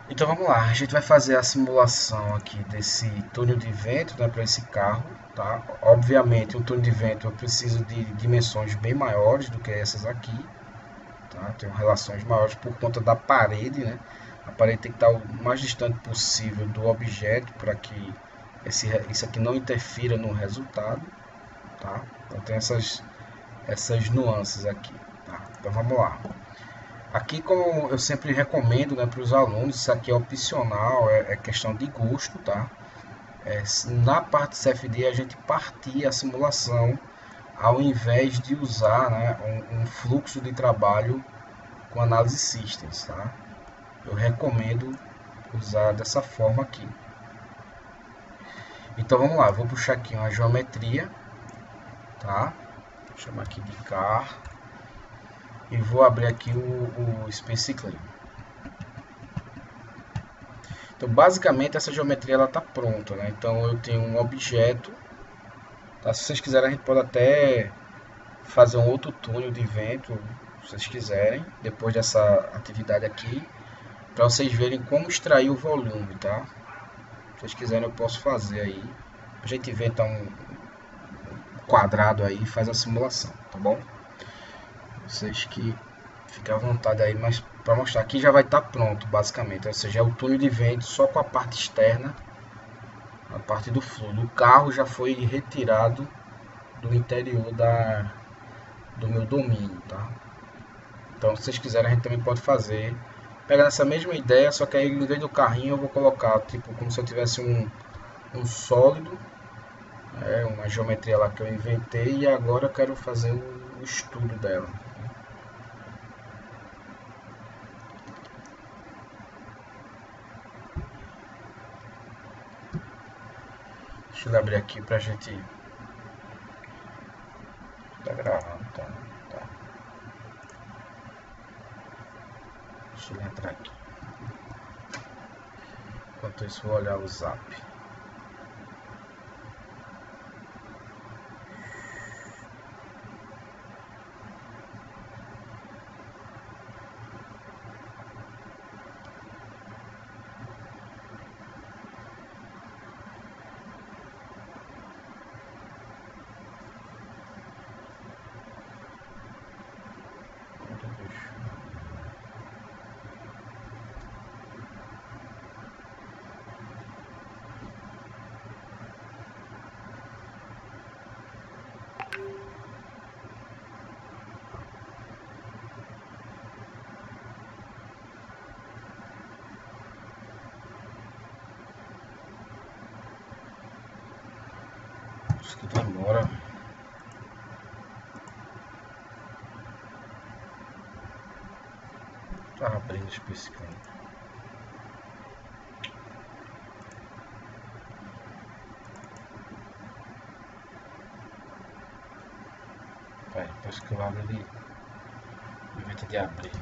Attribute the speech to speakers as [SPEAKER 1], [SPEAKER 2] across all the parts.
[SPEAKER 1] Então vamos lá, a gente vai fazer a simulação aqui desse túnel de vento, né, para esse carro, tá? Obviamente, um túnel de vento eu preciso de dimensões bem maiores do que essas aqui, tá? Tem relações maiores por conta da parede, né? A parede tem que estar o mais distante possível do objeto para que isso aqui não interfira no resultado, tá? Então tem essas nuances aqui, tá? Então vamos lá. Aqui, como eu sempre recomendo, né, para os alunos, isso aqui é opcional, é questão de gosto, tá? Na parte CFD a gente partia a simulação ao invés de usar, né, um fluxo de trabalho com análise systems, tá? Eu recomendo usar dessa forma aqui. Então vamos lá, vou puxar aqui uma geometria, tá? Vou chamar aqui de car e vou abrir aqui o Space Clean. Então, basicamente, essa geometria ela está pronta, né? Então, eu tenho um objeto. Tá? Se vocês quiserem, a gente pode até fazer um outro túnel de vento, se vocês quiserem, depois dessa atividade aqui, para vocês verem como extrair o volume, tá? Se vocês quiserem, eu posso fazer aí. A gente inventa um quadrado aí e faz a simulação, tá bom? Vocês que fiquem à vontade aí, mas para mostrar aqui já vai estar pronto, basicamente. Ou seja, é o túnel de vento só com a parte externa, a parte do fluido. O carro já foi retirado do interior do meu domínio, tá? Então, se vocês quiserem, a gente também pode fazer. Pega essa mesma ideia, só que aí em vez do carrinho eu vou colocar, tipo, como se eu tivesse um sólido, uma geometria lá que eu inventei e agora eu quero fazer o estudo dela. Deixa eu abrir aqui pra gente. Tá gravando, tá? Tá. Deixa eu entrar aqui. Enquanto isso, vou olhar o zap. Isso que demora. Tá abrindo especificamente. Depois que eu abro ele inventa de abrir.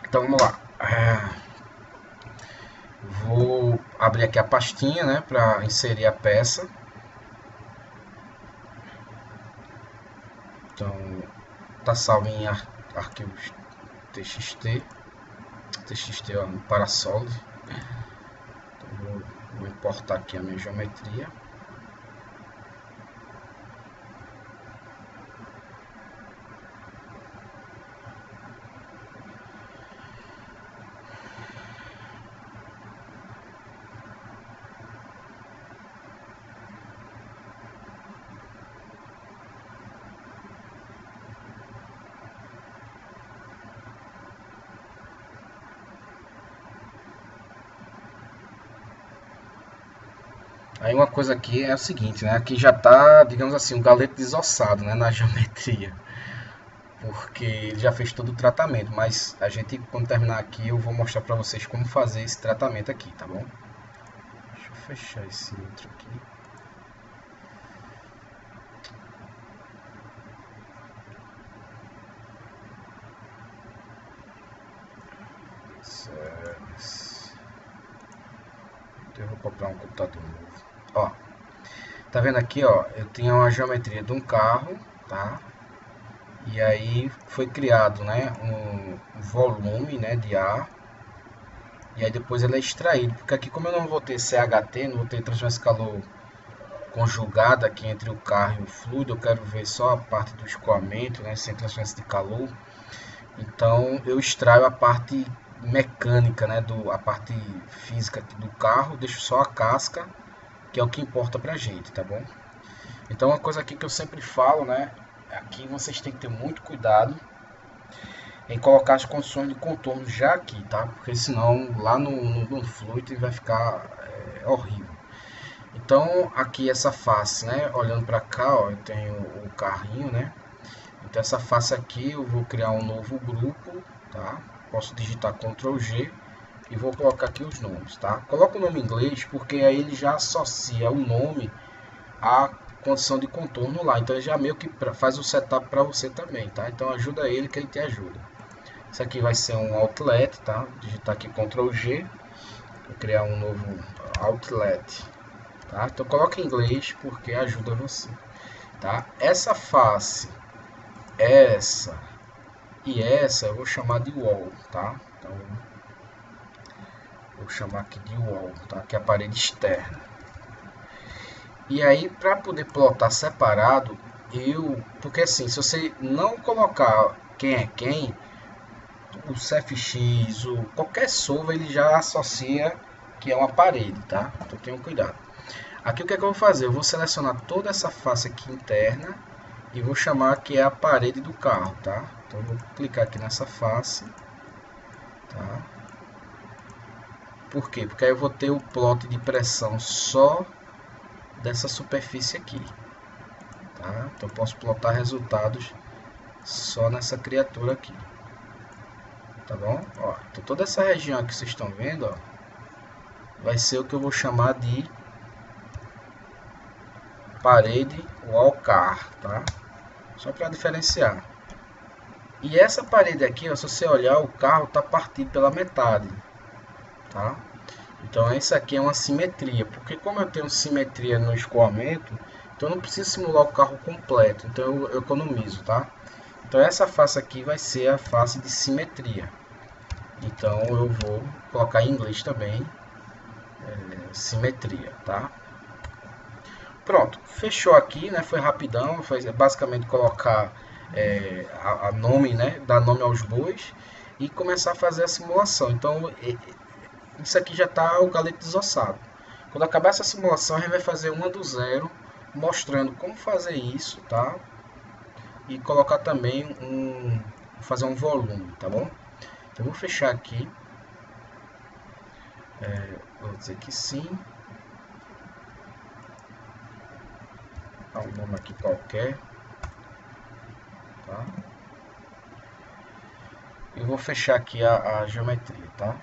[SPEAKER 1] Então vamos lá. Vou abrir aqui a pastinha, né, para inserir a peça. Então tá salvo em arquivos TXT ó, no Parasolid. Então vou importar aqui a minha geometria. Aí uma coisa aqui é o seguinte, né? Aqui já tá, digamos assim, um galeto desossado, né, na geometria. Porque ele já fez todo o tratamento, mas a gente, quando terminar aqui, eu vou mostrar pra vocês como fazer esse tratamento aqui, tá bom? Deixa eu fechar esse outro aqui. Então eu vou comprar um computador novo. Ó, tá vendo aqui, ó? Eu tenho uma geometria de um carro, tá? E aí foi criado, né, um volume, né, de ar. E aí depois ele é extraído, porque aqui como eu não vou ter CHT, não vou ter transferência de calor conjugada aqui entre o carro e o fluido, eu quero ver só a parte do escoamento, né, sem transferência de calor. Então eu extraio a parte mecânica, né, a parte física do carro, deixo só a casca, que é o que importa pra gente, tá bom? Então uma coisa aqui que eu sempre falo, né, aqui vocês têm que ter muito cuidado em colocar as condições de contorno já aqui, tá? Porque senão lá no fluido vai ficar horrível. Então aqui essa face, né, olhando para cá, ó, eu tenho o carrinho, né? Então essa face aqui eu vou criar um novo grupo, tá? Posso digitar Ctrl G e vou colocar aqui os nomes, tá? Coloca o nome em inglês porque aí ele já associa o nome à condição de contorno lá. Então ele já meio que faz o setup para você também, tá? Então ajuda ele que ele te ajuda. Isso aqui vai ser um outlet, tá? Digitar aqui Ctrl G, vou criar um novo outlet, tá? Então coloca em inglês porque ajuda você, tá? Essa face, essa e essa eu vou chamar de wall, tá? Então vou chamar aqui de wall, tá? Que é a parede externa. E aí para poder plotar separado, porque assim, se você não colocar quem é quem, o CFX, qualquer solver ele já associa que é uma parede, tá? Então tenham cuidado. Aqui o que é que eu vou fazer? Eu vou selecionar toda essa face aqui interna e vou chamar que é a parede do carro, tá? Então eu vou clicar aqui nessa face, tá? Por quê? Porque aí eu vou ter o plot de pressão só dessa superfície aqui, tá? Então eu posso plotar resultados só nessa criatura aqui. Tá bom? Ó, então toda essa região que vocês estão vendo, ó, vai ser o que eu vou chamar de parede wall car, tá? Só para diferenciar. E essa parede aqui, ó, se você olhar, o carro tá partido pela metade, tá? Então isso aqui é uma simetria, porque como eu tenho simetria no escoamento, então eu não preciso simular o carro completo, então eu economizo, tá? Então essa face aqui vai ser a face de simetria. Então eu vou colocar em inglês também, simetria, tá? Pronto, fechou aqui, né? Foi rapidão, foi basicamente colocar a nome, né? Dar nome aos bois e começar a fazer a simulação. Então isso aqui já está o galete desossado. Quando acabar essa simulação, a gente vai fazer uma do zero, mostrando como fazer isso, tá? E colocar também fazer um volume, tá bom? Então eu vou fechar aqui, vou dizer que sim, dá um nome aqui qualquer, tá? Eu vou fechar aqui a geometria, tá?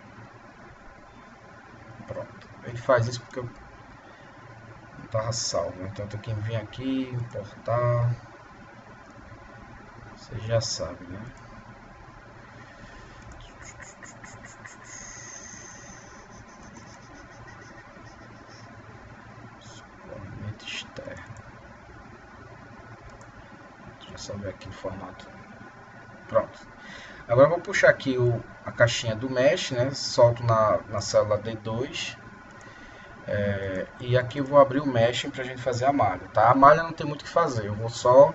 [SPEAKER 1] Pronto, ele faz isso porque eu não estava salvo, então eu tenho que vir aqui, importar, você já sabe, né? Só ver aqui o formato. Pronto. Agora eu vou puxar aqui a caixinha do mesh, né? Solto na célula D2. E aqui eu vou abrir o mesh para a gente fazer a malha, tá? A malha não tem muito o que fazer. Eu vou só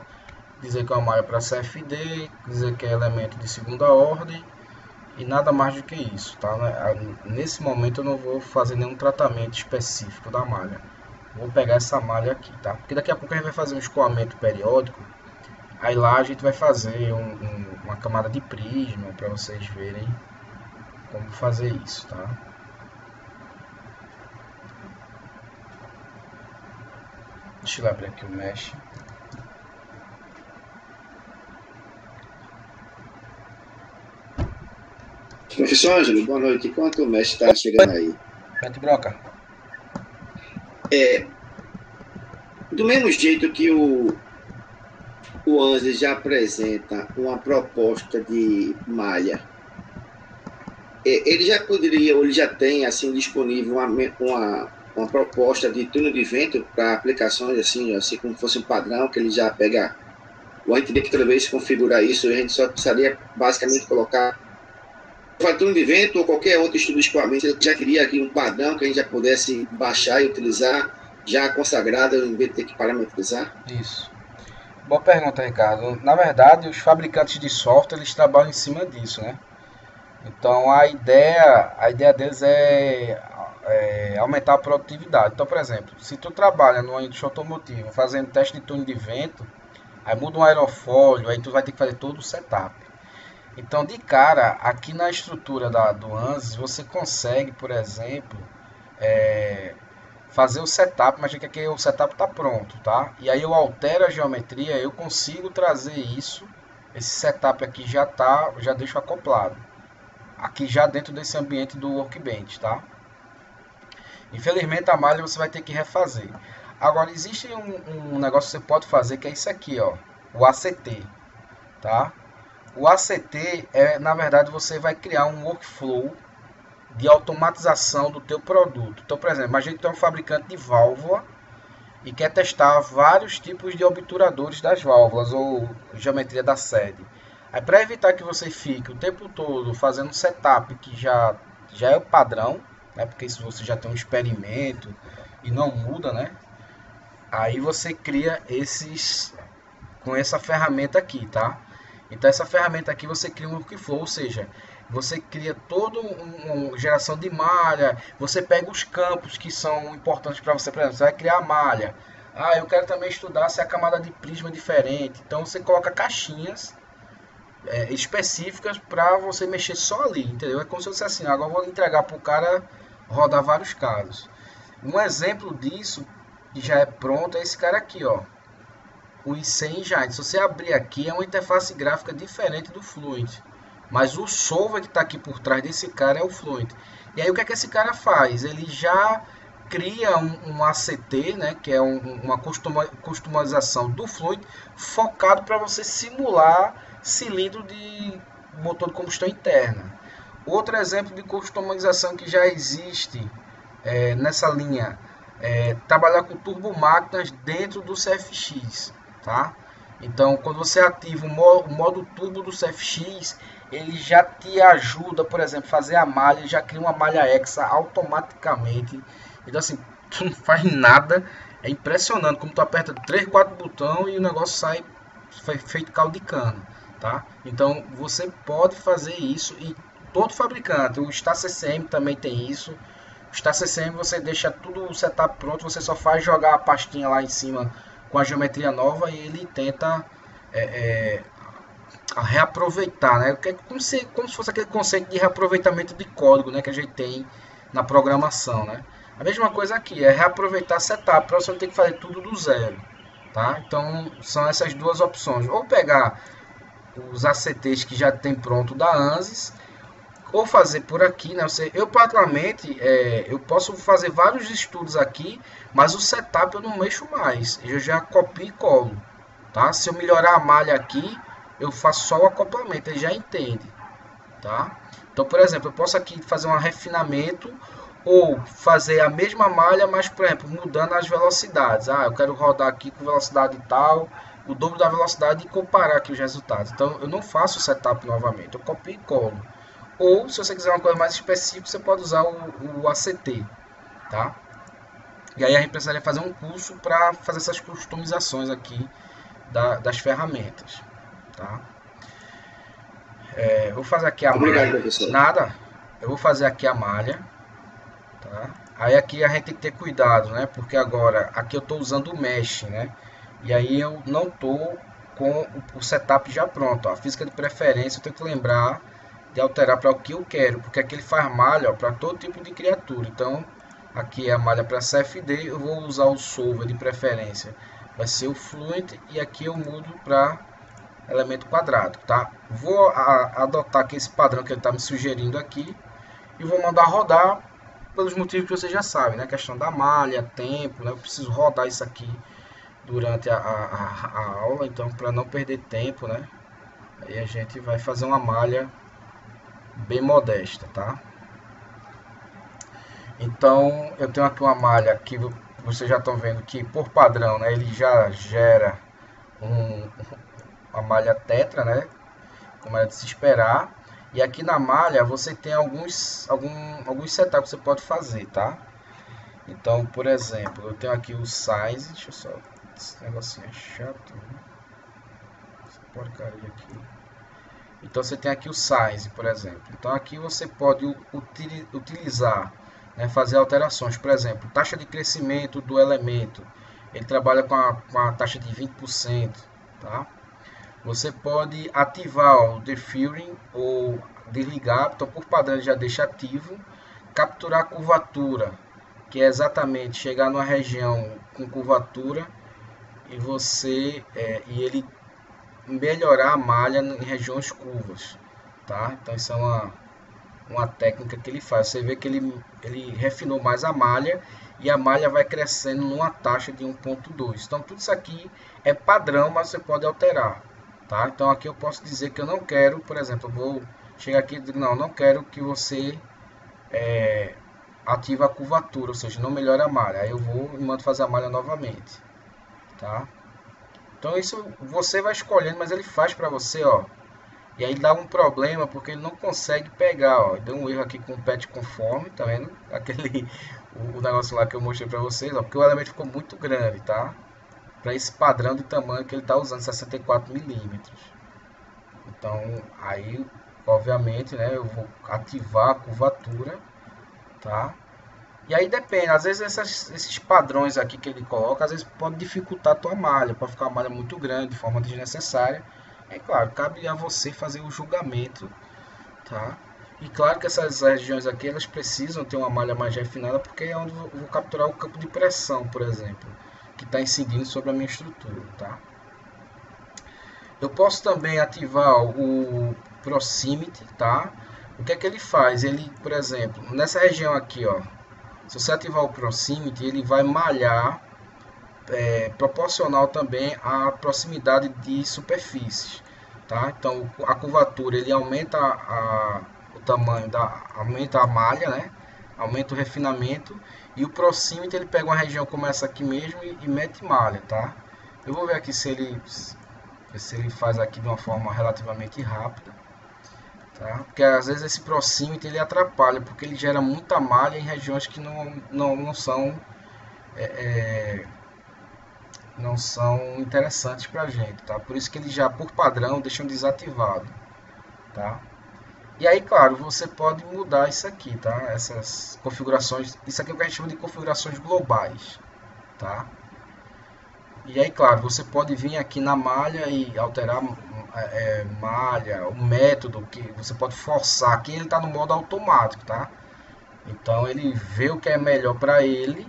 [SPEAKER 1] dizer que é uma malha para CFD, dizer que é elemento de segunda ordem e nada mais do que isso, tá? Nesse momento eu não vou fazer nenhum tratamento específico da malha. Vou pegar essa malha aqui, tá? Porque daqui a pouco a gente vai fazer um escoamento periódico. Aí lá a gente vai fazer uma camada de prisma para vocês verem como fazer isso, tá? Deixa eu abrir aqui o mesh.
[SPEAKER 2] Professor Ângelo, boa noite. Enquanto o mesh está chegando aí.
[SPEAKER 1] Mete broca.
[SPEAKER 2] Do mesmo jeito que o Ângelo já apresenta uma proposta de malha, ele já poderia, ou ele já tem assim disponível uma proposta de túnel de vento para aplicações assim como fosse um padrão que ele já pega ou a gente teria que toda vez configurar isso, a gente só precisaria basicamente colocar fator de vento ou qualquer outro estudo de escoamento, ele já queria aqui um padrão que a gente já pudesse baixar e utilizar já consagrado, em vez de ter que parametrizar?
[SPEAKER 1] Isso. Boa pergunta, Ricardo. Na verdade, os fabricantes de software eles trabalham em cima disso, né? Então a ideia deles é aumentar a produtividade. Então, por exemplo, se tu trabalha numa indústria automotiva fazendo teste de túnel de vento, aí muda um aerofólio, aí tu vai ter que fazer todo o setup. Então, de cara, aqui na estrutura do ANSYS, você consegue, por exemplo, é, fazer o setup, mas que aqui o setup está pronto, tá? E aí eu altero a geometria, eu consigo trazer isso, esse setup aqui já deixo acoplado, aqui já dentro desse ambiente do Workbench, tá? Infelizmente a malha você vai ter que refazer. Agora existe um negócio que você pode fazer que é isso aqui, ó, o ACT, tá? O ACT na verdade, você vai criar um workflow de automatização do teu produto. Então, por exemplo, imagine que tu é um fabricante de válvula e quer testar vários tipos de obturadores das válvulas ou geometria da sede. Aí, para evitar que você fique o tempo todo fazendo um setup que já é o padrão, né? Porque se você já tem um experimento e não muda, né? Aí você cria esses com essa ferramenta aqui, tá? Então essa ferramenta aqui você cria um workflow, ou seja, você cria toda uma geração de malha, você pega os campos que são importantes para você, por exemplo, você vai criar a malha. Ah, eu quero também estudar se a camada de prisma é diferente. Então você coloca caixinhas específicas para você mexer só ali, entendeu? É como se fosse assim, agora eu vou entregar para o cara rodar vários casos. Um exemplo disso, que já é pronto, é esse cara aqui, ó. O IC Engine. Se você abrir aqui, é uma interface gráfica diferente do Fluent. Mas o solver que está aqui por trás desse cara é o Fluent. E aí o que é que esse cara faz? Ele já cria um ACT, né, que é uma customização do Fluent, focado para você simular cilindro de motor de combustão interna. Outro exemplo de customização que já existe nessa linha é trabalhar com turbomáquinas dentro do CFX, tá? Então, quando você ativa o modo turbo do CFX, ele já te ajuda, por exemplo, fazer a malha, já cria uma malha hexa automaticamente. Então, assim, tu não faz nada, é impressionante como tu aperta 3, 4 botões e o negócio sai feito caldo de cana, tá? Então, você pode fazer isso e todo fabricante, o StarCCM também tem isso. O StarCCM você deixa tudo o setup pronto, você só faz jogar a pastinha lá em cima com a geometria nova e ele tenta reaproveitar, né? Como se fosse aquele conceito de reaproveitamento de código, né? Que a gente tem na programação, né? A mesma coisa aqui, é reaproveitar setup, para você não ter que fazer tudo do zero, tá? Então, são essas duas opções. Ou pegar os ACTs que já tem pronto da ANSYS, ou fazer por aqui, né? Eu particularmente, eu posso fazer vários estudos aqui, mas o setup eu não mexo mais. Eu já copio e colo, tá? Se eu melhorar a malha aqui, eu faço só o acoplamento, ele já entende, tá? Então, por exemplo, eu posso aqui fazer um refinamento ou fazer a mesma malha, mas, por exemplo, mudando as velocidades. Ah, eu quero rodar aqui com velocidade tal, o dobro da velocidade e comparar aqui os resultados. Então, eu não faço o setup novamente, eu copio e colo. Ou, se você quiser uma coisa mais específica, você pode usar o ACT, tá? E aí a gente precisaria fazer um curso para fazer essas customizações aqui das ferramentas, tá? Eu vou fazer aqui a
[SPEAKER 2] Obrigado,
[SPEAKER 1] malha.
[SPEAKER 2] professor.
[SPEAKER 1] Nada. Eu vou fazer aqui a malha, tá? Aí aqui a gente tem que ter cuidado, né? Porque agora aqui eu estou usando o mesh, né? E aí eu não estou com o setup já pronto. Ó. A física de preferência eu tenho que lembrar de alterar para o que eu quero, porque aqui ele faz malha para todo tipo de criatura. Então, aqui é a malha para CFD, eu vou usar o solver de preferência, vai ser o Fluent, e aqui eu mudo para elemento quadrado, tá? Vou adotar aqui esse padrão que ele está me sugerindo aqui, e vou mandar rodar, pelos motivos que você já sabe, né? Questão da malha, tempo, né? Eu preciso rodar isso aqui durante a aula, então para não perder tempo, né? Aí a gente vai fazer uma malha bem modesta, tá? Então eu tenho aqui uma malha que vocês já estão vendo que por padrão, né, ele já gera a malha tetra, né? Como era de se esperar. E aqui na malha você tem alguns setups que você pode fazer, tá? Então, por exemplo, eu tenho aqui o size. Deixa eu só. Esse negocinho é chato. Essa porcaria aqui. Então você tem aqui o size, por exemplo. Então aqui você pode utilizar, né, fazer alterações. Por exemplo, taxa de crescimento do elemento. Ele trabalha com a taxa de 20%, tá? Você pode ativar o deferring ou desligar. Então por padrão ele já deixa ativo. Capturar curvatura, que é exatamente chegar numa região com curvatura e e ele melhorar a malha em regiões curvas, tá? Então isso é uma técnica que ele faz. Você vê que ele refinou mais a malha e a malha vai crescendo numa taxa de 1.2. Então tudo isso aqui é padrão, mas você pode alterar, tá? Então aqui eu posso dizer que eu não quero, por exemplo, eu vou chegar aqui e dizer, não quero que você ative a curvatura, ou seja, não melhora a malha. Aí eu vou e mando fazer a malha novamente, tá? Então isso você vai escolhendo, mas ele faz para você, ó. E aí dá um problema porque ele não consegue pegar, ó. Deu um erro aqui com o patch conforme, tá vendo? O negócio lá que eu mostrei para vocês, ó, porque o elemento ficou muito grande, tá? Para esse padrão de tamanho que ele tá usando, 64 milímetros. Então, aí, obviamente, né, eu vou ativar a curvatura, tá? E aí depende, às vezes esses padrões aqui que ele coloca, às vezes pode dificultar a tua malha, pode ficar uma malha muito grande, de forma desnecessária. É claro, cabe a você fazer o julgamento, tá? E claro que essas regiões aqui, elas precisam ter uma malha mais refinada, porque é onde eu vou capturar o campo de pressão, por exemplo, que está incidindo sobre a minha estrutura, tá? Eu posso também ativar o Proximity, tá? O que é que ele faz? Ele, por exemplo, nessa região aqui, ó, se você ativar o Proximity, ele vai malhar proporcional também à proximidade de superfícies, tá? Então a curvatura ele aumenta o tamanho aumenta a malha, né? Aumenta o refinamento e o Proximity ele pega uma região como essa aqui mesmo e mete malha, tá? Eu vou ver aqui se ele faz aqui de uma forma relativamente rápida. Tá? Porque às vezes esse Proximity ele atrapalha, porque ele gera muita malha em regiões que não são interessantes para a gente, tá? Por isso que ele já por padrão deixam desativado, tá? E aí, claro, você pode mudar isso aqui, tá? Essas configurações, isso aqui é o que a gente chama de configurações globais, tá? E aí, claro, você pode vir aqui na malha e alterar malha, o método que você pode forçar. Aqui ele está no modo automático, tá? Então ele vê o que é melhor para ele.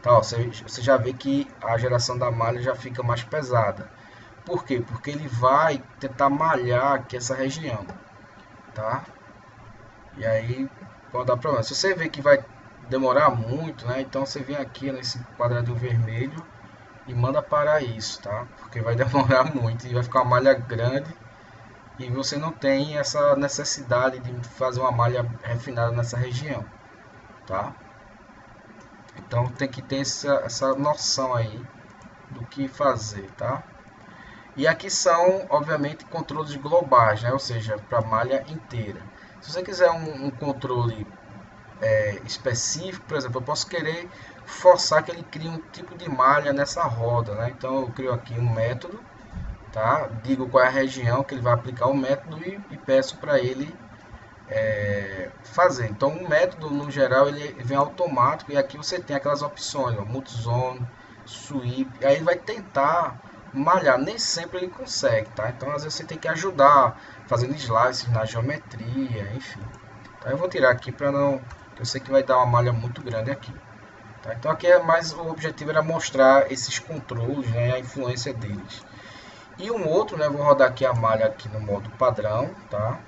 [SPEAKER 1] Tá, ó, você já vê que a geração da malha já fica mais pesada. Por quê? Porque ele vai tentar malhar aqui essa região, tá? E aí pode dar problema. Se você vê que vai demorar muito, né? Então você vem aqui nesse quadradinho vermelho e manda parar isso, tá? Porque vai demorar muito e vai ficar uma malha grande e você não tem essa necessidade de fazer uma malha refinada nessa região, tá? Então tem que ter essa noção aí do que fazer, tá? E aqui são, obviamente, controles globais, né? Ou seja, para a malha inteira. Se você quiser um controle específico, por exemplo, eu posso querer forçar que ele crie um tipo de malha nessa roda, né? Então eu crio aqui um método, tá? Digo qual é a região que ele vai aplicar o método e peço para ele fazer. Então o método no geral ele vem automático e aqui você tem aquelas opções, ó, multizone, sweep, aí ele vai tentar malhar, nem sempre ele consegue, tá? Então às vezes você tem que ajudar fazendo slices na geometria, enfim. Então eu vou tirar aqui para não, eu sei que vai dar uma malha muito grande aqui. Tá? Então aqui é mais o objetivo era mostrar esses controles, né, a influência deles. E um outro, né, vou rodar aqui a malha aqui no modo padrão, tá?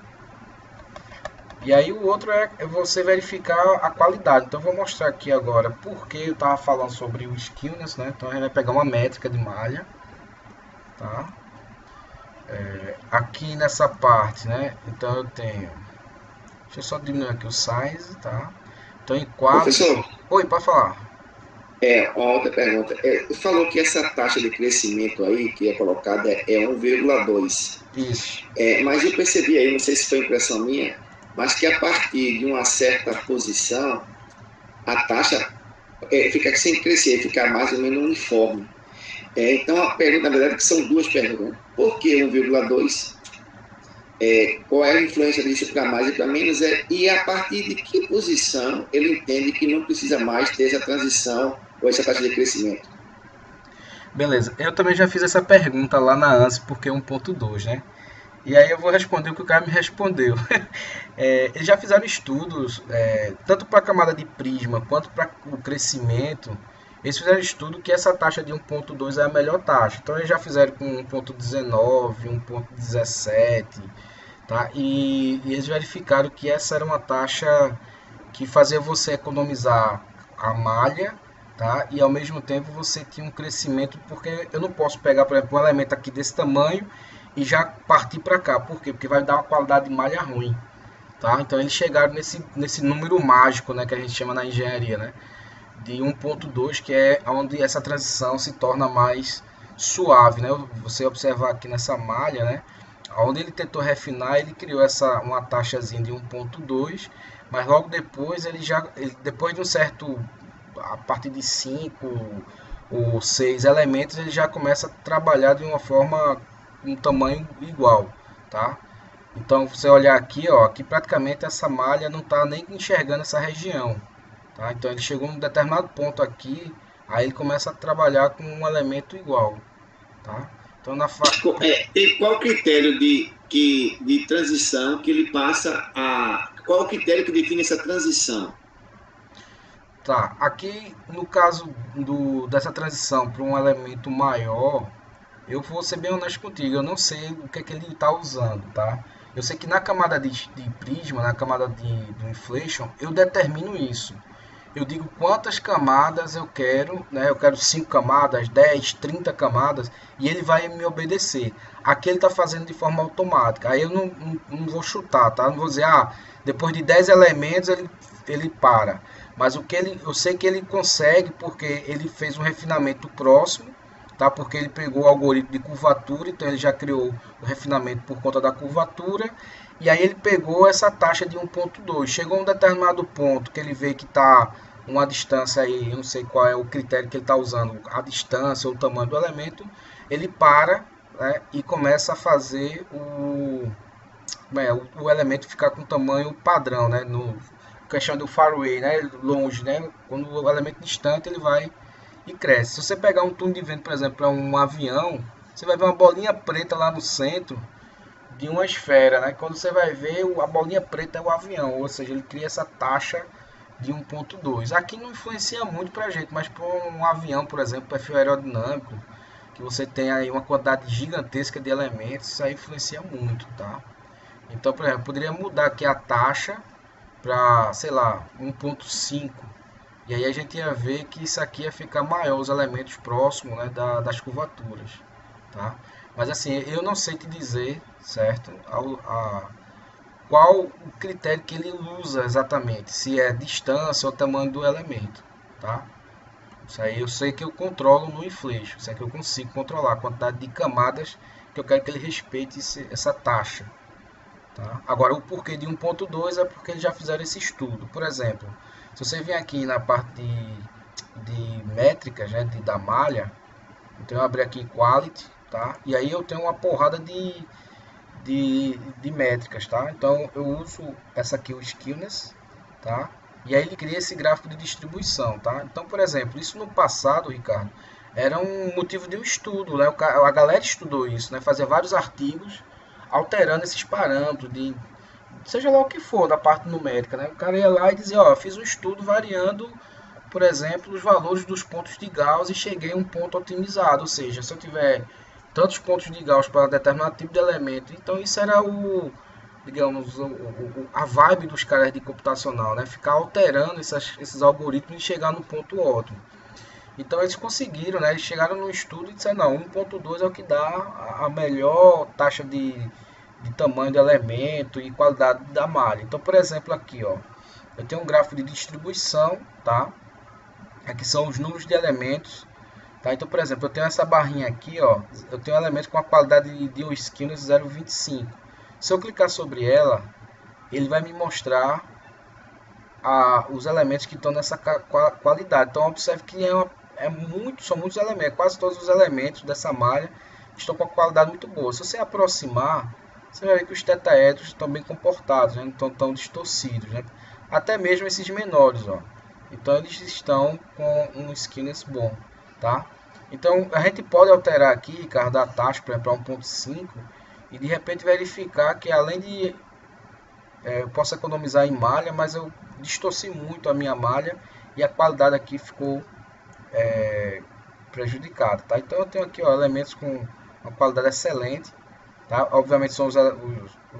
[SPEAKER 1] E aí o outro é você verificar a qualidade. Então eu vou mostrar aqui agora porque eu estava falando sobre o skewness, né? Então a gente vai pegar uma métrica de malha, tá? Aqui nessa parte, né? Então eu tenho, deixa eu só diminuir aqui o size, tá? Então em 4.
[SPEAKER 2] Professor,
[SPEAKER 1] Oi, pode falar.
[SPEAKER 2] Uma outra pergunta. Falou que essa taxa de crescimento aí que é colocada é 1,2.
[SPEAKER 1] Isso.
[SPEAKER 2] Mas eu percebi aí, não sei se foi impressão minha, mas que a partir de uma certa posição, a taxa fica sem crescer, fica mais ou menos uniforme. Então, a pergunta, na verdade, que são duas perguntas. Por que 1,2? Qual é a influência disso para mais e para menos? E a partir de que posição ele entende que não precisa mais ter essa transição ou essa taxa de crescimento?
[SPEAKER 1] Beleza. Eu também já fiz essa pergunta lá na ANSI, porque é 1.2, né? E aí eu vou responder o que o cara me respondeu. Eles já fizeram estudos, tanto para a camada de prisma quanto para o crescimento. Eles fizeram estudo que essa taxa de 1.2 é a melhor taxa. Então eles já fizeram com 1.19, 1.17, tá? E eles verificaram que essa era uma taxa que fazia você economizar a malha, tá? E ao mesmo tempo você tinha um crescimento, porque eu não posso pegar, por exemplo, um elemento aqui desse tamanho e já partir para cá. Por quê? Porque vai dar uma qualidade de malha ruim, tá? Então eles chegaram nesse número mágico, né, que a gente chama na engenharia, né, de 1.2, que é onde essa transição se torna mais suave, né? Você observar aqui nessa malha, né, onde ele tentou refinar, ele criou uma taxazinha de 1.2, mas logo depois depois de um certo, a partir de 5 ou 6 elementos, ele já começa a trabalhar de uma forma, um tamanho igual, tá? Então você olhar aqui, ó, aqui praticamente essa malha não está nem enxergando essa região, tá? Então ele chegou num determinado ponto aqui, aí ele começa a trabalhar com um elemento igual, tá? Então
[SPEAKER 2] Tem qual critério de transição que ele passa a. Qual o critério que define essa transição?
[SPEAKER 1] Tá, aqui no caso dessa transição para um elemento maior, eu vou ser bem honesto contigo, eu não sei o que é que ele está usando, tá? Eu sei que na camada de prisma, na camada do inflation, eu determino isso. Eu digo quantas camadas eu quero, né? Eu quero 5 camadas, 10, 30 camadas, e ele vai me obedecer. Aqui ele está fazendo de forma automática. Aí eu não vou chutar, tá? Não vou dizer, depois de 10 elementos ele para. Mas eu sei que ele consegue porque ele fez um refinamento próximo, tá? Porque ele pegou o algoritmo de curvatura, então ele já criou o refinamento por conta da curvatura. E aí ele pegou essa taxa de 1.2. Chegou a um determinado ponto que ele vê que está uma distância aí, eu não sei qual é o critério que ele está usando, a distância ou o tamanho do elemento, ele para, né, e começa a fazer o elemento ficar com tamanho padrão, né, no questão do far away, né, longe, né, quando o elemento distante ele vai e cresce. Se você pegar um túnel de vento, por exemplo, para um avião, você vai ver uma bolinha preta lá no centro de uma esfera, né? Quando você vai ver, a bolinha preta é o avião, ou seja, ele cria essa taxa de 1.2. Aqui não influencia muito para a gente, mas para um avião, por exemplo, perfil aerodinâmico, que você tem aí uma quantidade gigantesca de elementos, isso aí influencia muito, tá? Então, por exemplo, poderia mudar aqui a taxa para, sei lá, 1.5. E aí a gente ia ver que isso aqui ia ficar maior, os elementos próximos, né, das curvaturas, tá? Mas assim, eu não sei te dizer, certo, qual o critério que ele usa exatamente, se é distância ou tamanho do elemento, tá? Isso aí eu sei que eu controlo no inflation, isso aí que eu consigo controlar a quantidade de camadas que eu quero que ele respeite essa taxa, tá? Agora, o porquê de 1.2 é porque eles já fizeram esse estudo. Por exemplo, se você vem aqui na parte de métricas, né, da malha, então eu abri aqui Quality, tá? E aí eu tenho uma porrada de métricas, tá? Então eu uso essa aqui, o Skillness, tá? E aí ele cria esse gráfico de distribuição, tá? Então, por exemplo, isso no passado, Ricardo, era um motivo de um estudo, né? A galera estudou isso, né? Fazia vários artigos alterando esses parâmetros de seja lá o que for da parte numérica, né? O cara ia lá e dizia, ó, fiz um estudo variando, por exemplo, os valores dos pontos de Gauss e cheguei a um ponto otimizado, ou seja, se eu tiver tantos pontos de Gauss para determinado tipo de elemento, então isso era digamos, a vibe dos caras de computacional, né? Ficar alterando esses algoritmos e chegar no ponto ótimo. Então eles conseguiram, né? Eles chegaram no estudo e disseram, não, 1.2 é o que dá a melhor taxa de tamanho do elemento e qualidade da malha. Então, por exemplo, aqui, ó, eu tenho um gráfico de distribuição, tá? Aqui são os números de elementos, tá? Então, por exemplo, eu tenho essa barrinha aqui, ó, eu tenho um elemento com a qualidade de um skewness 0,25. Se eu clicar sobre ela, ele vai me mostrar os elementos que estão nessa qualidade. Então, observe que são muitos elementos, quase todos os elementos dessa malha estão com a qualidade muito boa. Se você aproximar, você vai ver que os tetaedros estão bem comportados, né? Não estão tão distorcidos, né? Até mesmo esses menores, ó. Então eles estão com um skewness bom, tá? Então a gente pode alterar aqui, Ricardo, a taxa para 1.5 e de repente verificar que além de eu posso economizar em malha, mas eu distorci muito a minha malha e a qualidade aqui ficou prejudicada, tá? Então eu tenho aqui, ó, elementos com uma qualidade excelente, tá? Obviamente são os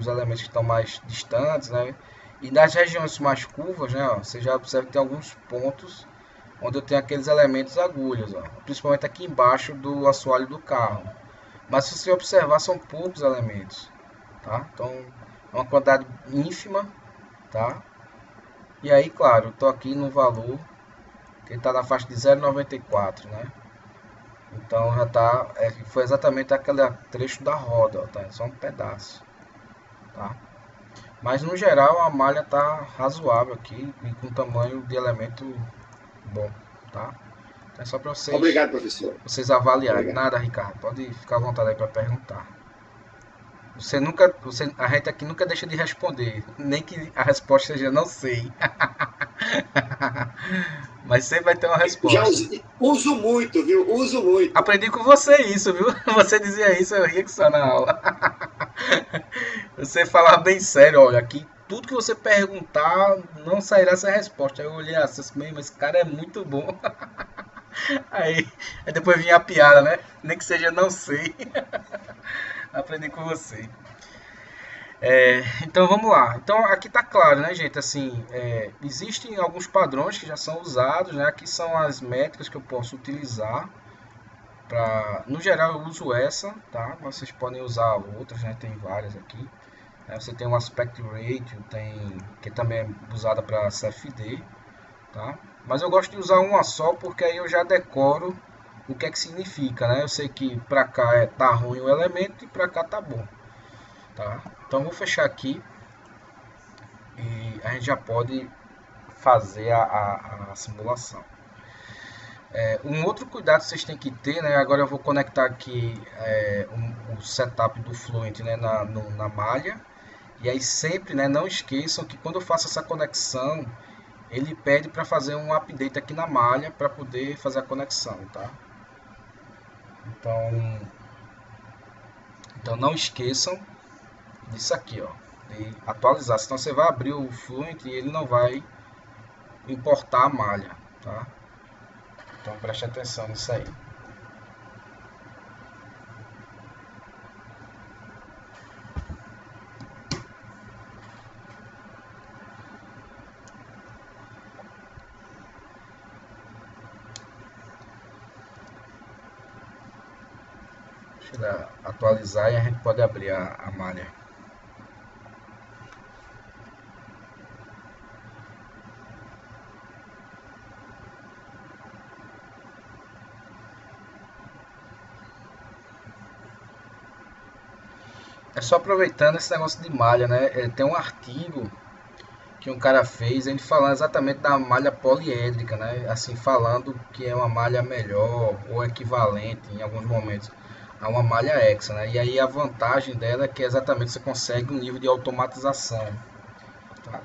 [SPEAKER 1] elementos que estão mais distantes, né? E nas regiões mais curvas, né, ó, você já observa que tem alguns pontos onde eu tenho aqueles elementos agulhas, ó, principalmente aqui embaixo do assoalho do carro. Mas se você observar, são poucos elementos, tá? Então é uma quantidade ínfima, tá? E aí, claro, eu tô aqui no valor que está na faixa de 0,94, né? Então já tá, foi exatamente aquele trecho da roda, ó, tá? Só um pedaço, tá? Mas no geral a malha tá razoável aqui e com tamanho de elemento bom, tá? Então é só para
[SPEAKER 2] Obrigado, professor.
[SPEAKER 1] vocês avaliarem.
[SPEAKER 2] Obrigado.
[SPEAKER 1] Nada, Ricardo, pode ficar à vontade aí para perguntar. A gente aqui nunca deixa de responder, nem que a resposta seja não sei. Mas sempre vai ter uma resposta.
[SPEAKER 2] Já uso muito, viu? Uso muito.
[SPEAKER 1] Aprendi com você isso, viu? Você dizia isso, eu ria que só na aula. Você falava bem sério, olha, aqui tudo que você perguntar não sairá essa resposta. Aí eu olhei assim, mas esse cara é muito bom. Aí depois vinha a piada, né? Nem que seja não sei. Aprendi com você. Então vamos lá. Então aqui tá claro, né, gente? Assim, existem alguns padrões que já são usados, né? Aqui são as métricas que eu posso utilizar. No geral eu uso essa, tá? Mas vocês podem usar outras, né? Tem várias aqui. Você tem o aspect ratio, que também é usada para CFD, tá? Mas eu gosto de usar uma só porque aí eu já decoro o que é que significa, né? Eu sei que para cá tá ruim o elemento e para cá tá bom, tá? Então vou fechar aqui e a gente já pode fazer a simulação. Um outro cuidado que vocês têm que ter, né? Agora eu vou conectar aqui o setup do Fluent, né, na malha. E aí sempre, né, não esqueçam que quando eu faço essa conexão, ele pede para fazer um update aqui na malha para poder fazer a conexão, tá? Então não esqueçam disso aqui, ó, de atualizar. Senão você vai abrir o Fluent e ele não vai importar a malha, tá? Então preste atenção nisso aí. Deixa eu atualizar e a gente pode abrir a malha. É só aproveitando esse negócio de malha, né? Tem um artigo que um cara fez, ele falando exatamente da malha poliédrica, né? Assim, falando que é uma malha melhor ou equivalente em alguns momentos a uma malha hexa, né? E aí a vantagem dela é que exatamente você consegue um nível de automatização, tá?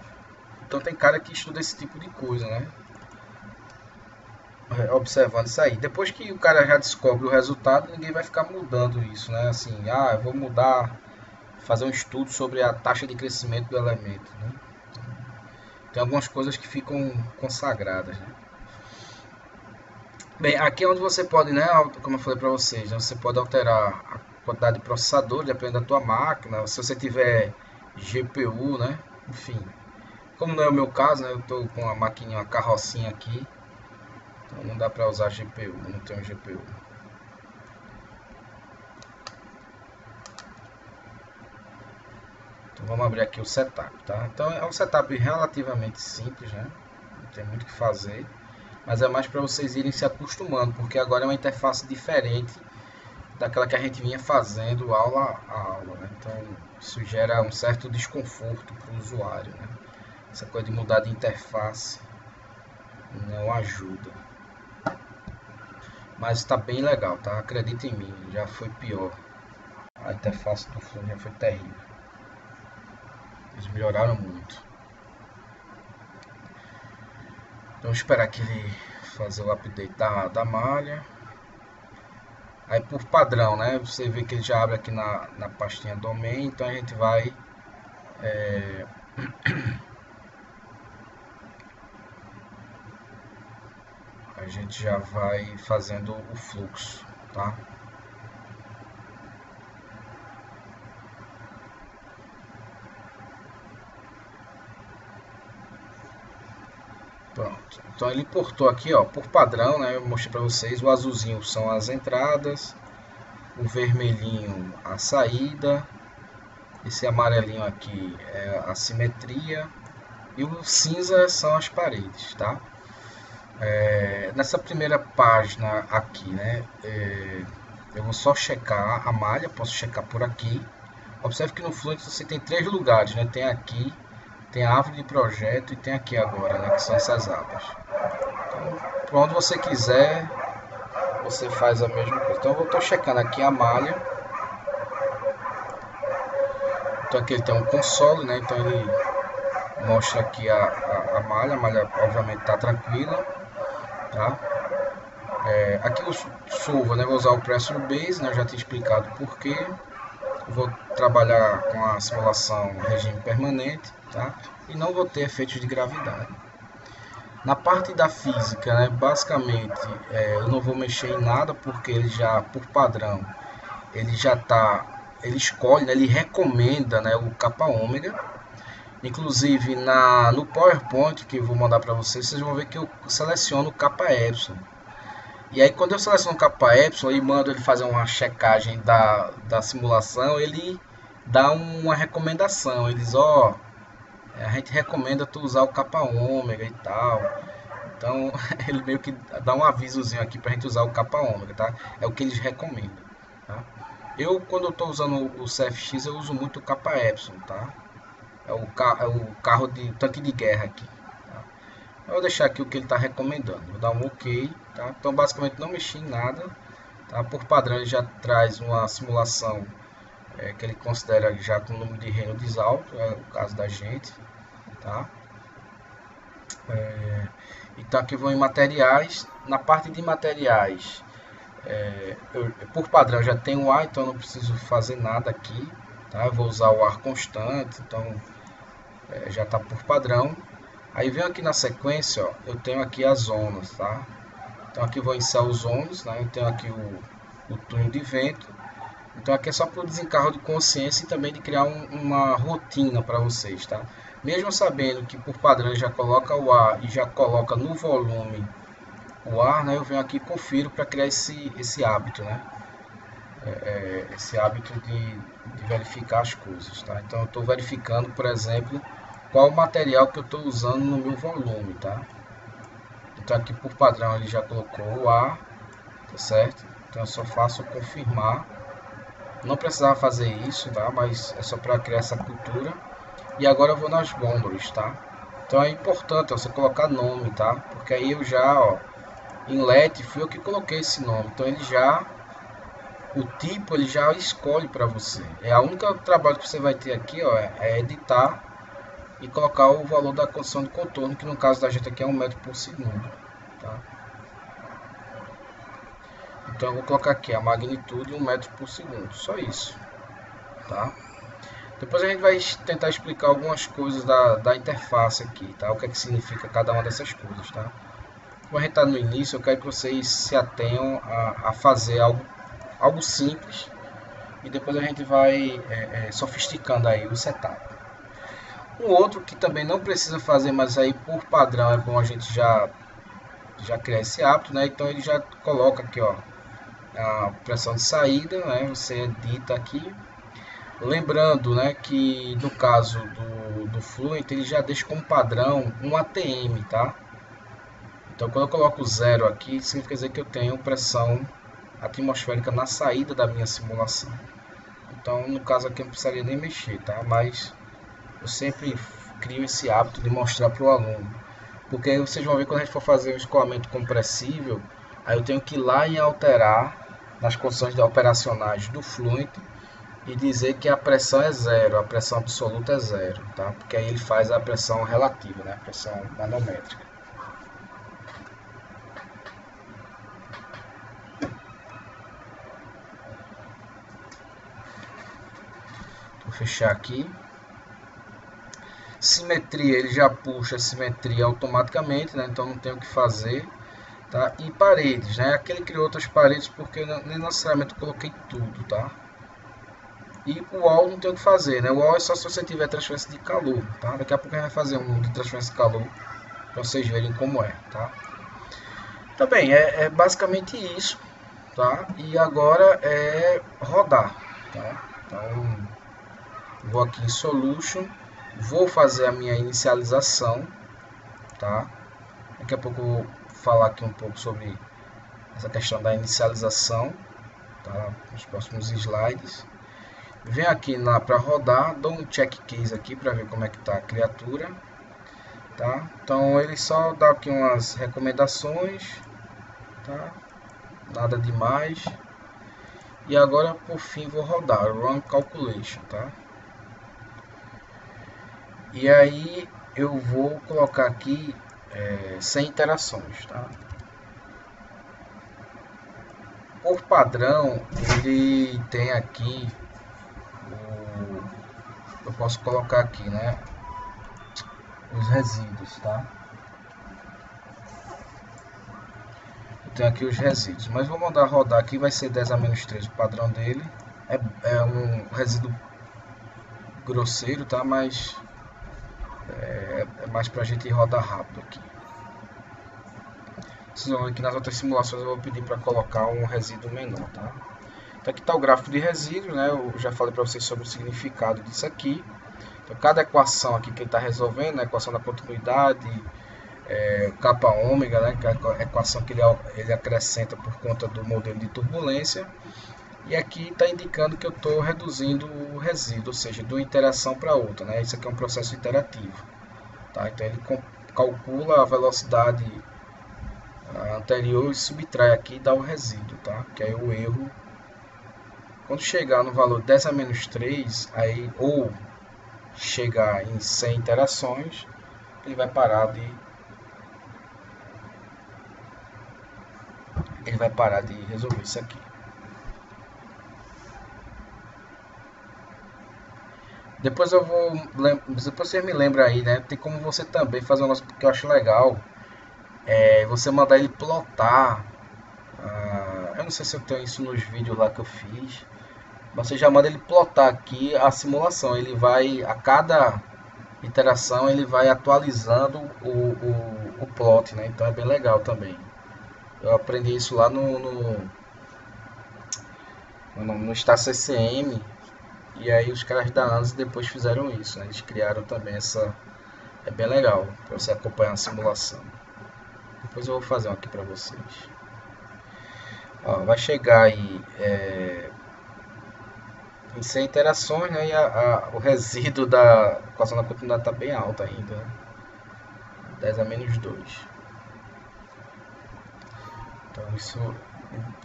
[SPEAKER 1] Então tem cara que estuda esse tipo de coisa, né? Observando isso aí. Depois que o cara já descobre o resultado, ninguém vai ficar mudando isso, né? Assim, eu vou mudar, fazer um estudo sobre a taxa de crescimento do elemento, né? Tem algumas coisas que ficam consagradas, né? Bem, aqui é onde você pode, né, como eu falei para vocês, né, você pode alterar a quantidade de processador, dependendo da tua máquina, se você tiver GPU, né, enfim. Como não é o meu caso, né, eu estou com uma carrocinha aqui, então não dá para usar GPU, não tenho GPU. Então vamos abrir aqui o setup, tá? Então é um setup relativamente simples, né? Não tem muito o que fazer. mas é mais para vocês irem se acostumando, porque agora é uma interface diferente daquela que a gente vinha fazendo aula a aula, né? Então isso gera um certo desconforto para o usuário, né? Essa coisa de mudar de interface não ajuda. Mas está bem legal, tá? Acredita em mim, já foi pior. A interface do Flume já foi terrível. Eles melhoraram muito. Então esperar que ele fazer o update da malha. Aí por padrão, né? Você vê que ele já abre aqui na pastinha domain, então a gente vai a gente já vai fazendo o fluxo, tá? Pronto. Então ele importou aqui, ó, por padrão, né? Eu mostrei para vocês, o azulzinho são as entradas, o vermelhinho a saída, esse amarelinho aqui é a simetria e o cinza são as paredes, tá? Nessa primeira página aqui, né? Eu vou só checar a malha, posso checar por aqui. Observe que no Fluent você tem 3 lugares, né? Tem aqui, tem a árvore de projeto e tem aqui agora, né? Que são essas abas. Então, por onde você quiser, você faz a mesma coisa. Então eu estou checando aqui a malha. Então aqui ele tem um console, né? Então ele mostra aqui a malha obviamente está tranquila, tá? Aqui o solver, né? Vou usar o pressure base, né? Eu já tinha explicado por quê. Vou trabalhar com a simulação regime permanente, tá? E não vou ter efeitos de gravidade. Na parte da física, né, basicamente, eu não vou mexer em nada porque ele já, por padrão, ele escolhe, né, ele recomenda, né, o capa ômega. Inclusive no PowerPoint que eu vou mandar para vocês vão ver que eu seleciono o capa epsilon. E aí quando eu seleciono o capa epsilon e mando ele fazer uma checagem da simulação, ele dá uma recomendação. Ele diz, ó, a gente recomenda tu usar o capa ômega e tal. Então ele meio que dá um avisozinho aqui pra gente usar o capa ômega, tá? É o que eles recomendam, tá? Eu, quando eu tô usando o CFX, eu uso muito o capa epsilon, tá? É o carro de tanque de guerra aqui, tá? Eu vou deixar aqui o que ele está recomendando. Vou dar um OK, tá? Então basicamente não mexi em nada, tá? Por padrão ele já traz uma simulação que ele considera já com o número de Reynolds alto, é o caso da gente, tá? Então aqui vou em materiais. Na parte de materiais, por padrão já tem o ar, então não preciso fazer nada aqui, tá? Eu vou usar o ar constante, então já está por padrão. Aí venho aqui na sequência, ó, eu tenho aqui as zonas, tá? Então aqui vou em Cell Zones, né? Eu tenho aqui o túnel de vento. Então aqui é só para o desencargo de consciência e também de criar uma rotina para vocês, tá? Mesmo sabendo que por padrão já coloca o ar e já coloca no volume o ar, né? Eu venho aqui e confiro para criar esse hábito, né? Esse hábito de verificar as coisas, tá? Então eu estou verificando, por exemplo, qual o material que eu estou usando no meu volume, tá? Então aqui por padrão ele já colocou o ar, tá certo? Então eu só faço confirmar. Não precisava fazer isso, tá? Mas é só para criar essa cultura. E agora eu vou nas boundaries, tá? Então é importante você colocar nome, tá? Porque aí eu já, ó, em let fui eu que coloquei esse nome. Então ele já, o tipo ele já escolhe para você. É a única trabalho que você vai ter aqui, ó, é editar e colocar o valor da condição de contorno, que no caso da gente aqui é 1 metro por segundo, tá? Então eu vou colocar aqui a magnitude 1 metro por segundo, só isso, tá? Depois a gente vai tentar explicar algumas coisas da interface aqui, tá? O que é que significa cada uma dessas coisas, tá? Como a gente está no início, eu quero que vocês se atenham a fazer algo simples e depois a gente vai sofisticando aí o setup. Um outro que também não precisa fazer, mas aí por padrão é bom a gente já criar esse hábito, né? Então ele já coloca aqui, ó, a pressão de saída, né? Você edita aqui. Lembrando, né, que no caso do Fluent ele já deixa como padrão um ATM, tá? Então quando eu coloco 0 aqui, significa dizer que eu tenho pressão atmosférica na saída da minha simulação. Então no caso aqui eu não precisaria nem mexer, tá? Mas eu sempre crio esse hábito de mostrar para o aluno. Porque aí vocês vão ver quando a gente for fazer um escoamento compressível, aí eu tenho que ir lá e alterar nas condições operacionais do Fluent e dizer que a pressão é zero, a pressão absoluta é zero, tá? Porque aí ele faz a pressão relativa, né? A pressão manométrica. Vou fechar aqui. Simetria, ele já puxa a simetria automaticamente, né? Então não tem o que fazer, tá? E paredes, né? Aqui ele criou outras paredes porque nem necessariamente eu coloquei tudo, tá? E o wall não tem o que fazer, né? O wall é só se você tiver transferência de calor, tá? Daqui a pouco a gente vai fazer um de transferência de calor para vocês verem como é, tá? Tá bem, é basicamente isso, tá? E agora é rodar, tá? Então, vou aqui em Solution, vou fazer a minha inicialização, tá? Daqui a pouco eu vou falar aqui um pouco sobre essa questão da inicialização, tá? Nos próximos slides. Venho aqui para rodar, dou um check case aqui para ver como é que está a criatura, tá? Então ele só dá aqui umas recomendações, tá? Nada demais. E agora por fim vou rodar Run Calculation, tá? E aí eu vou colocar aqui sem interações, tá? Por padrão ele tem aqui eu posso colocar aqui, né, os resíduos, tá? Eu tenho aqui os resíduos, mas vou mandar rodar aqui, vai ser 10 a menos 3 o padrão dele. É um resíduo grosseiro, tá? Mas é mais pra gente rodar rápido aqui. Vocês vão ver que nas outras simulações eu vou pedir para colocar um resíduo menor, tá? Então aqui está o gráfico de resíduos, né? Eu já falei para vocês sobre o significado disso aqui. Então, cada equação aqui que ele está resolvendo, né? A equação da continuidade, capa ômega, né? Que é a equação que ele acrescenta por conta do modelo de turbulência. E aqui está indicando que eu estou reduzindo o resíduo, ou seja, de uma interação para outra, né? Isso aqui é um processo iterativo, tá? Então ele calcula a velocidade anterior e subtrai aqui e dá o resíduo, tá? Que aí o erro, quando chegar no valor 10 a menos 3, aí, ou chegar em 100 interações, ele vai parar de resolver isso aqui. Depois você me lembra aí, né? Tem como você também fazer um negócio que eu acho legal, você mandar ele plotar. Eu não sei se eu tenho isso nos vídeos lá que eu fiz. Você já manda ele plotar aqui a simulação. Ele vai, a cada iteração, ele vai atualizando o plot, né? Então é bem legal também. Eu aprendi isso lá no Star CCM. E aí os caras da ANSI depois fizeram isso, né? Eles criaram também essa... É bem legal para você acompanhar a simulação. Depois eu vou fazer um aqui para vocês. Ó, vai chegar aí em 100 interações, né? E o resíduo da equação da continuidade está bem alto ainda, né? 10 a menos 2. Então isso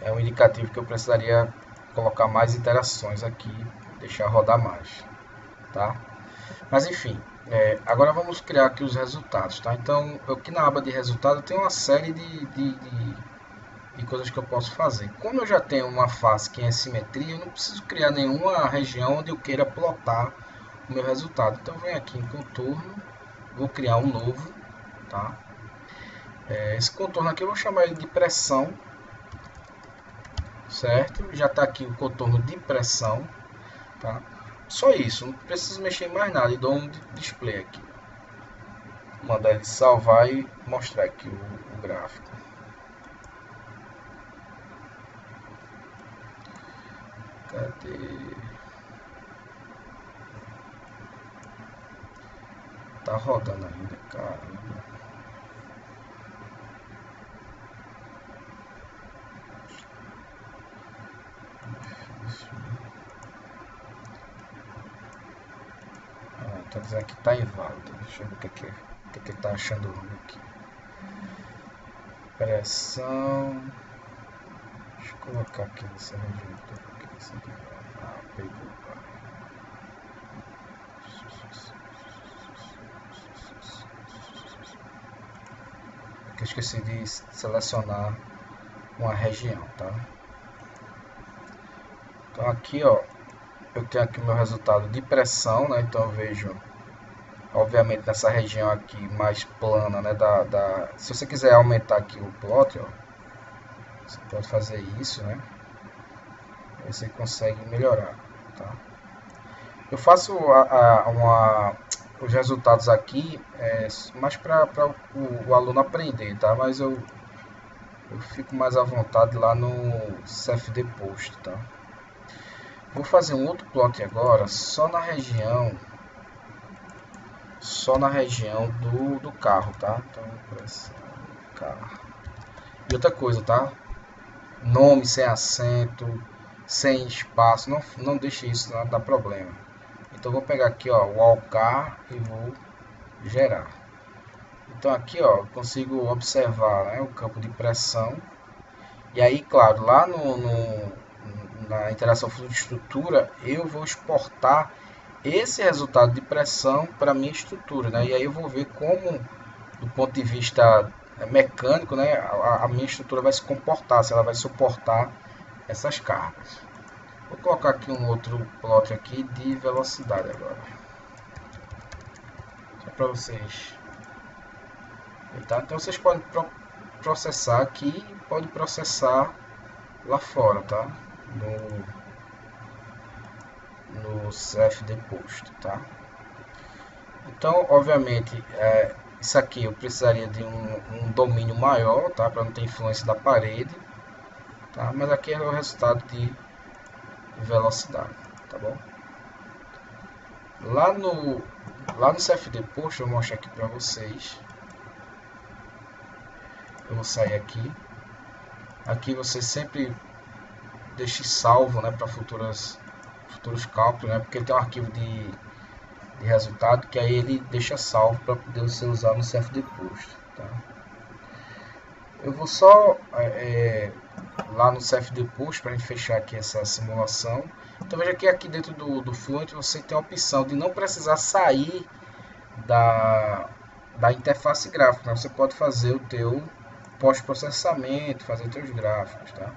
[SPEAKER 1] é um indicativo que eu precisaria colocar mais interações aqui, deixar rodar mais, tá? Mas enfim, agora vamos criar aqui os resultados, tá? Então aqui na aba de resultado tem uma série de coisas que eu posso fazer. Como eu já tenho uma face que é simetria, eu não preciso criar nenhuma região onde eu queira plotar o meu resultado. Então eu venho aqui em contorno, vou criar um novo, tá? Esse contorno aqui eu vou chamar ele de pressão, certo? Já está aqui o contorno de pressão, tá? Só isso, não preciso mexer em mais nada. E dou um display aqui. Vou mandar ele salvar e mostrar aqui o gráfico. Cadê? Tá rodando ainda, caramba. Tá dizendo que tá inválido. Deixa eu ver o que ele tá achando ruim aqui. Pressão. Deixa eu colocar aqui nessa região. Pegou. Aqui eu esqueci de selecionar uma região, tá? Então aqui, ó, eu tenho aqui o meu resultado de pressão, né? Então eu vejo, obviamente, nessa região aqui mais plana, né? Se você quiser aumentar aqui o plot, ó, você pode fazer isso, né? Aí você consegue melhorar, tá? Eu faço os resultados aqui mais para o aluno aprender, tá? Mas eu fico mais à vontade lá no CFD Post, tá? Vou fazer um outro plot agora só na região do carro, tá? Então, pressão, carro. E outra coisa, tá? Nome sem acento, sem espaço, não deixe isso, não dá problema. Então vou pegar aqui, ó, o Alcar e vou gerar. Então aqui, ó, eu consigo observar, né, o campo de pressão. E aí, claro, lá na interação fluido-estrutura, eu vou exportar esse resultado de pressão para minha estrutura, né? E aí eu vou ver como, do ponto de vista mecânico, né, a minha estrutura vai se comportar, se ela vai suportar essas cargas. Vou colocar aqui um outro plot aqui de velocidade agora, só para vocês. Tá? Então vocês podem processar aqui e podem processar lá fora, tá? No CFD Post, tá? Então, obviamente, isso aqui eu precisaria de um domínio maior, tá? Para não ter influência da parede, tá? Mas aqui é o resultado de velocidade, tá bom? Lá no CFD Post eu vou mostrar aqui para vocês. Eu vou sair aqui. Aqui você sempre deixe salvo, né, para futuros cálculos, né? Porque ele tem um arquivo de resultado que aí ele deixa salvo para poder você usar no CFD Post, tá? Eu vou só lá no CFD Post para a gente fechar aqui essa simulação. Então veja que aqui dentro do Fluent você tem a opção de não precisar sair da interface gráfica, né? Você pode fazer o teu pós-processamento, fazer teus gráficos, tá?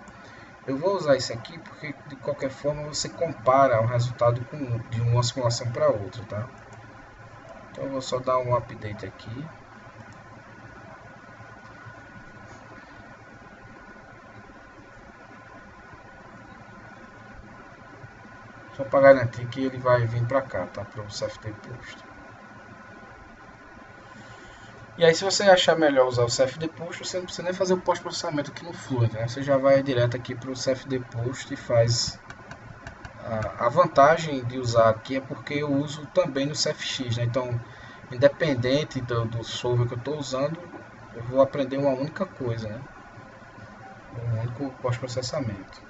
[SPEAKER 1] Eu vou usar isso aqui porque de qualquer forma você compara o resultado de uma simulação para outra, tá? Então eu vou só dar um update aqui. Só para garantir que ele vai vir para cá, tá? Para o CFD Post. E aí, se você achar melhor usar o CFD Post, você não precisa nem fazer o pós-processamento aqui no Fluent, né? Você já vai direto aqui para o CFD Post e faz. A vantagem de usar aqui é porque eu uso também no CFX, né? Então, independente do software que eu estou usando, eu vou aprender uma única coisa, né? Um único pós-processamento.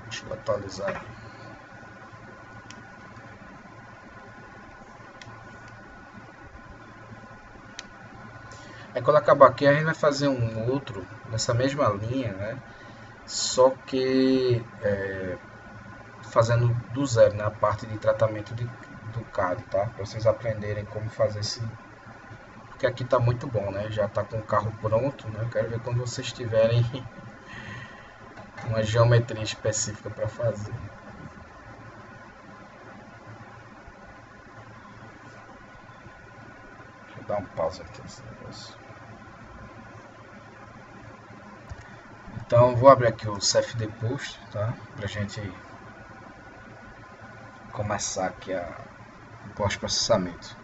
[SPEAKER 1] Deixa eu atualizar. Aí quando acabar aqui a gente vai fazer um outro nessa mesma linha, né? Só que fazendo do zero, né? A parte de tratamento do CAD, tá? Para vocês aprenderem como fazer esse. Porque aqui tá muito bom, né? Já tá com o carro pronto, né? Eu quero ver quando vocês tiverem uma geometria específica para fazer. Deixa eu dar um pausa aqui nesse negócio. Então vou abrir aqui o CFD Post, tá? Pra gente começar aqui o pós-processamento.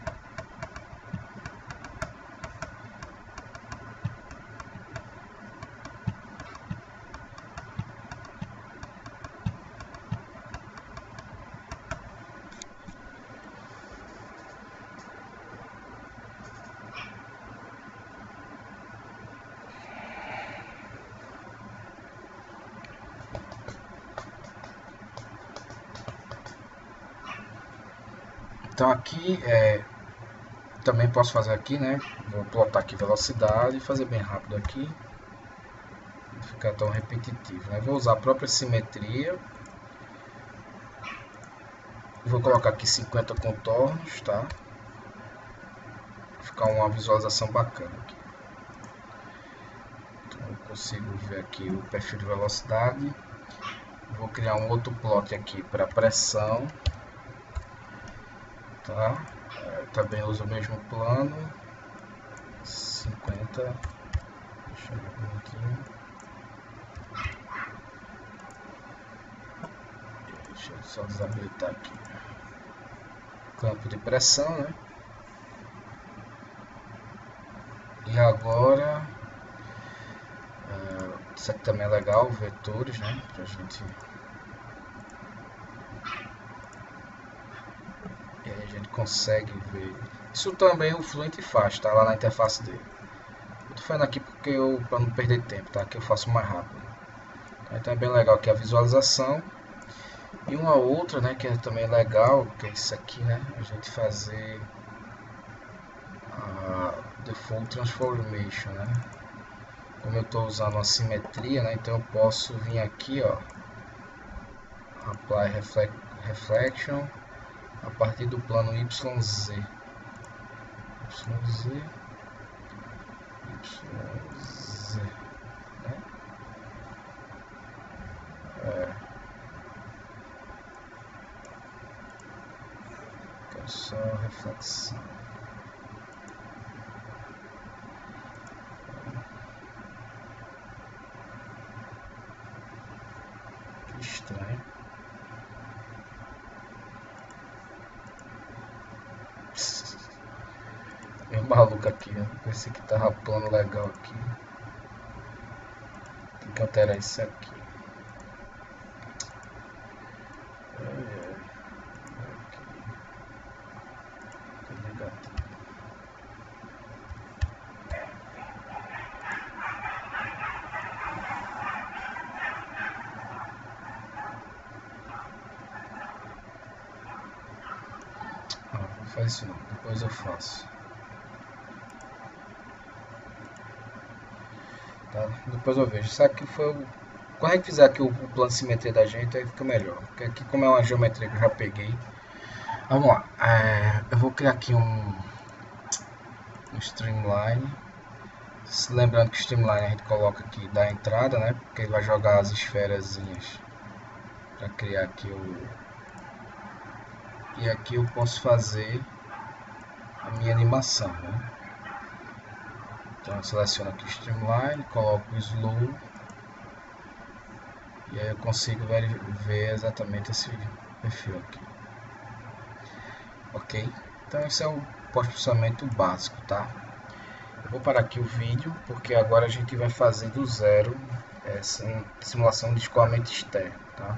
[SPEAKER 1] Então aqui também posso fazer aqui, né? Vou plotar aqui velocidade e fazer bem rápido aqui. Não ficar tão repetitivo, né? Vou usar a própria simetria. Vou colocar aqui 50 contornos, tá? Ficar uma visualização bacana aqui. Então eu consigo ver aqui o perfil de velocidade. Vou criar um outro plot aqui para pressão, tá? Também uso o mesmo plano. 50. Deixa eu ver um pouquinho. Deixa eu só desabilitar aqui. Campo de pressão, né? E agora, isso aqui também é legal, vetores, né? Pra gente. E aí a gente consegue ver. Isso também o Fluent faz, tá? Lá na interface dele. Eu tô fazendo aqui porque para não perder tempo, tá? Que eu faço mais rápido. Então é bem legal aqui a visualização. E uma outra, né, que é também legal, que é isso aqui, né? A gente fazer a Default Transformation, né? Como eu estou usando uma simetria, né? Então eu posso vir aqui, ó, Apply Reflection a partir do plano YZ. YZ, né? Quero só reflexão. Que estranho. É maluco aqui, né? Pensei que tava plano legal aqui. Tem que alterar isso aqui. Não faz isso não, depois eu faço. Tá? Depois eu vejo. Isso aqui foi o... Quando a gente fizer aqui o plano de simetria da gente, aí fica melhor. Porque aqui, como é uma geometria que eu já peguei. Vamos lá. Eu vou criar aqui um streamline. Lembrando que o streamline a gente coloca aqui da entrada, né? Porque ele vai jogar as esferazinhas para criar aqui o... E aqui eu posso fazer a minha animação, né? Então eu seleciono aqui o streamline, coloco o slow. E aí eu consigo ver exatamente esse perfil aqui. Ok? Então esse é o pós-processamento básico, tá? Eu vou parar aqui o vídeo, porque agora a gente vai fazer do zero essa simulação de escoamento externo, tá?